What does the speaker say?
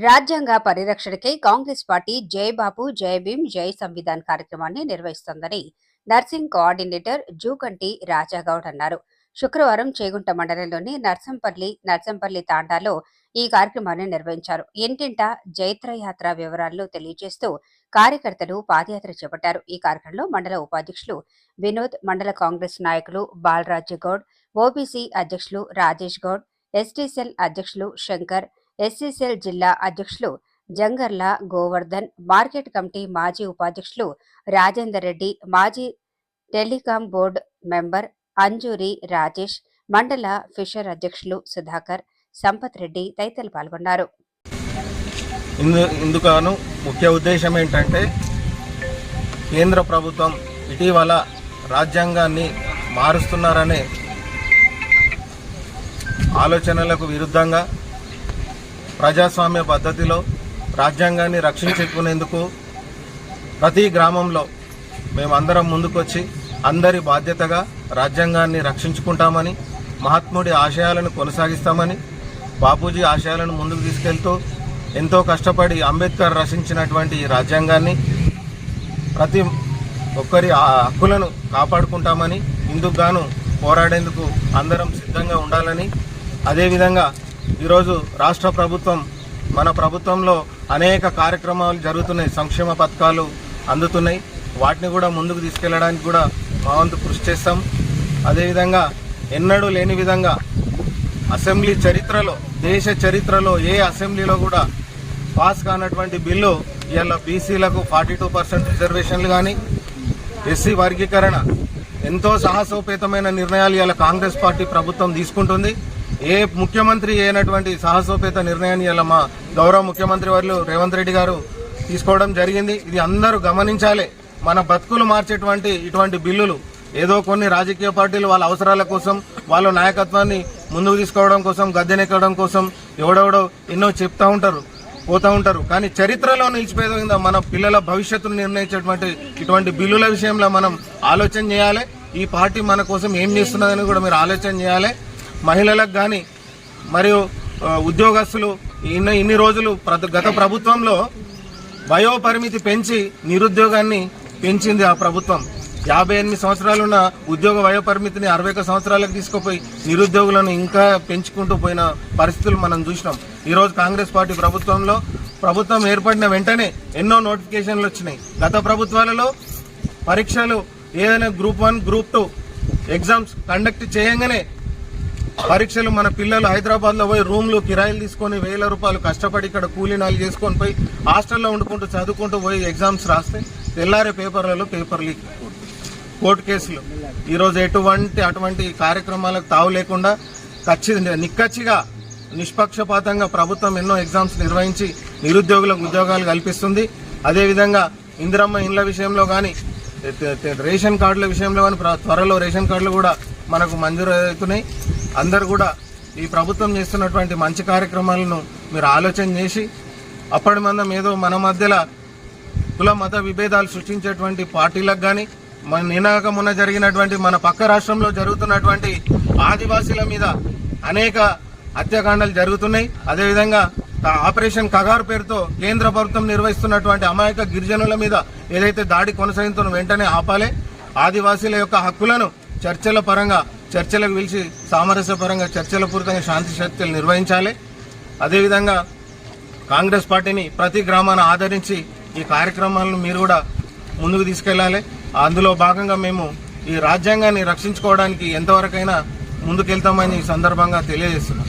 రాజ్యాంగ పరిరక్షణకై కాంగ్రెస్ పార్టీ జై బాబు జై భీమ్ జై సంవిధాన్ కార్యక్రమాన్ని నిర్వహిస్తోందని నర్సింగ్ కోఆర్డినేటర్ జూకంటి రాజాగౌడ్ అన్నారు. శుక్రవారం చేగుంట మండలంలోని నర్సంపల్లి తాండాలో ఈ కార్యక్రమాన్ని నిర్వహించారు. ఇంటింటా జైత్రయాత్ర వివరాలను తెలియజేస్తూ కార్యకర్తలు పాదయాత్ర చేపట్టారు. ఈ కార్యక్రమంలో మండల ఉపాధ్యక్షులు వినోద్, మండల కాంగ్రెస్ నాయకులు బాలరాజు గౌడ్, ఓబీసీ అధ్యక్షులు రాజేష్ గౌడ్, ఎస్టీసెల్ అధ్యక్షులు శంకర్, ఎస్సీసెల్ జిల్లా అధ్యక్షులు జంగర్ల గోవర్ధన్, మార్కెట్ కమిటీ మాజీ ఉపాధ్యక్షులు రాజేందర్ రెడ్డి, మాజీ telecom board member Anjuri Rajesh, మండల ఫిషర్ అధ్యక్షులు సుధాకర్, సంపత్ రెడ్డి తదితరులు పాల్గొన్నారు. ఇందుకు ముఖ్య ఉద్దేశం ఏంటంటే కేంద్ర ప్రభుత్వం ఇటీవల రాజ్యాంగాన్ని మారుస్తున్నారనే ఆలోచనలకు విరుద్ధంగా ప్రజాస్వామ్య పద్ధతిలో రాజ్యాంగాన్ని రక్షించుకునేందుకు ప్రతి గ్రామంలో మేమందరం ముందుకొచ్చి అందరి బాధ్యతగా రాజ్యాంగాన్ని రక్షించుకుంటామని, మహాత్ముడి ఆశయాలను కొనసాగిస్తామని, బాపూజీ ఆశయాలను ముందుకు తీసుకెళ్తూ ఎంతో కష్టపడి అంబేద్కర్ రచించినటువంటి ఈ రాజ్యాంగాన్ని ప్రతి ఒక్కరి హక్కులను కాపాడుకుంటామని, ఇందుకు గాను పోరాడేందుకు అందరం సిద్ధంగా ఉండాలని, అదేవిధంగా ఈరోజు రాష్ట్ర ప్రభుత్వం మన ప్రభుత్వంలో అనేక కార్యక్రమాలు జరుగుతున్నాయి, సంక్షేమ పథకాలు అందుతున్నాయి. వాటిని కూడా ముందుకు తీసుకెళ్లడానికి కూడా మా వంతు కృషి చేస్తాం. అదేవిధంగా ఎన్నడూ లేని విధంగా అసెంబ్లీ చరిత్రలో, దేశ చరిత్రలో ఏ అసెంబ్లీలో కూడా పాస్ కానటువంటి బిల్లు ఇవాళ బీసీలకు 42% రిజర్వేషన్లు కానీ, ఎస్సీ వర్గీకరణ, ఎంతో సాహసోపేతమైన నిర్ణయాలు ఇవాళ కాంగ్రెస్ పార్టీ ప్రభుత్వం తీసుకుంటుంది. ఏ ముఖ్యమంత్రి అయినటువంటి సాహసోపేత నిర్ణయాన్ని ఇలా మా గౌరవ ముఖ్యమంత్రి వర్యులు రేవంత్ రెడ్డి గారు తీసుకోవడం జరిగింది. ఇది అందరూ గమనించాలి. మన బతుకులు మార్చేటువంటి ఇటువంటి బిల్లులు ఏదో కొన్ని రాజకీయ పార్టీలు వాళ్ళ అవసరాల కోసం, వాళ్ళ నాయకత్వాన్ని ముందుకు తీసుకోవడం కోసం, గద్దెనెక్కడం కోసం ఎవడెవడో ఎన్నో చెప్తా ఉంటారు, పోతా ఉంటారు. కానీ చరిత్రలో నిలిచిపోయిందా మన పిల్లల భవిష్యత్తును నిర్ణయించేటువంటి ఇటువంటి బిల్లుల విషయంలో మనం ఆలోచన చేయాలి. ఈ పార్టీ మన కోసం ఏం చేస్తున్నదని కూడా మీరు ఆలోచన చేయాలి. మహిళలకు కానీ మరియు ఉద్యోగస్తులు ఇన్ని రోజులు గత ప్రభుత్వంలో వయోపరిమితి పెంచి నిరుద్యోగాన్ని పెంచింది ఆ ప్రభుత్వం. 58 సంవత్సరాలున్న ఉద్యోగ వయోపరిమితిని 61 సంవత్సరాలకు తీసుకుపోయి నిరుద్యోగులను ఇంకా పెంచుకుంటూ పోయిన పరిస్థితులు మనం చూసినాం. ఈరోజు కాంగ్రెస్ పార్టీ ప్రభుత్వం ఏర్పడిన వెంటనే ఎన్నో నోటిఫికేషన్లు వచ్చినాయి. గత ప్రభుత్వాలలో పరీక్షలు ఏదైనా గ్రూప్ 1, గ్రూప్ 2 ఎగ్జామ్స్ కండక్ట్ చేయంగానే పరీక్షలు మన పిల్లలు హైదరాబాద్లో పోయి రూమ్లు కిరాయిలు తీసుకొని 1000 రూపాయలు కష్టపడి ఇక్కడ కూలీనాలు చేసుకొని పోయి హాస్టల్లో వండుకుంటూ చదువుకుంటూ పోయి ఎగ్జామ్స్ రాస్తే తెల్లారే పేపర్లలో పేపర్ లీక్, కోర్టు కేసులు. ఈరోజు అటువంటి కార్యక్రమాలకు తావు లేకుండా నిక్కచ్చిగా నిష్పక్షపాతంగా ప్రభుత్వం ఎన్నో ఎగ్జామ్స్ నిర్వహించి నిరుద్యోగులకు ఉద్యోగాలు కల్పిస్తుంది. అదేవిధంగా ఇందిరమ్మ ఇండ్ల విషయంలో కానీ, రేషన్ కార్డుల విషయంలో కానీ త్వరలో రేషన్ కార్డులు కూడా మనకు మంజూరు అవుతున్నాయి. అందరు కూడా ఈ ప్రభుత్వం చేస్తున్నటువంటి మంచి కార్యక్రమాలను మీరు ఆలోచన చేసి, అప్పటి మందం ఏదో మన మధ్యలో కుల మత విభేదాలు సృష్టించేటువంటి పార్టీలకు కానీ, మొన్న జరిగినటువంటి మన పక్క రాష్ట్రంలో జరుగుతున్నటువంటి ఆదివాసీల మీద అనేక హత్యాకాండాలు జరుగుతున్నాయి. అదేవిధంగా ఆపరేషన్ కగార్ పేరుతో కేంద్ర ప్రభుత్వం నిర్వహిస్తున్నటువంటి అమాయక గిరిజనుల మీద ఏదైతే దాడి కొనసాగుతుందో వెంటనే ఆపాలి. ఆదివాసీల యొక్క హక్కులను చర్చలకు పిలిచి సామరస్యపరంగా చర్చల పూర్వకంగా శాంతి చర్చలు నిర్వహించాలి. అదేవిధంగా కాంగ్రెస్ పార్టీని ప్రతి గ్రామాన్ని ఆదరించి ఈ కార్యక్రమాలను మీరు కూడా ముందుకు తీసుకెళ్లాలి. అందులో భాగంగా మేము ఈ రాజ్యాంగాన్ని రక్షించుకోవడానికి ఎంతవరకైనా ముందుకెళ్తామని ఈ సందర్భంగా తెలియజేస్తున్నాం.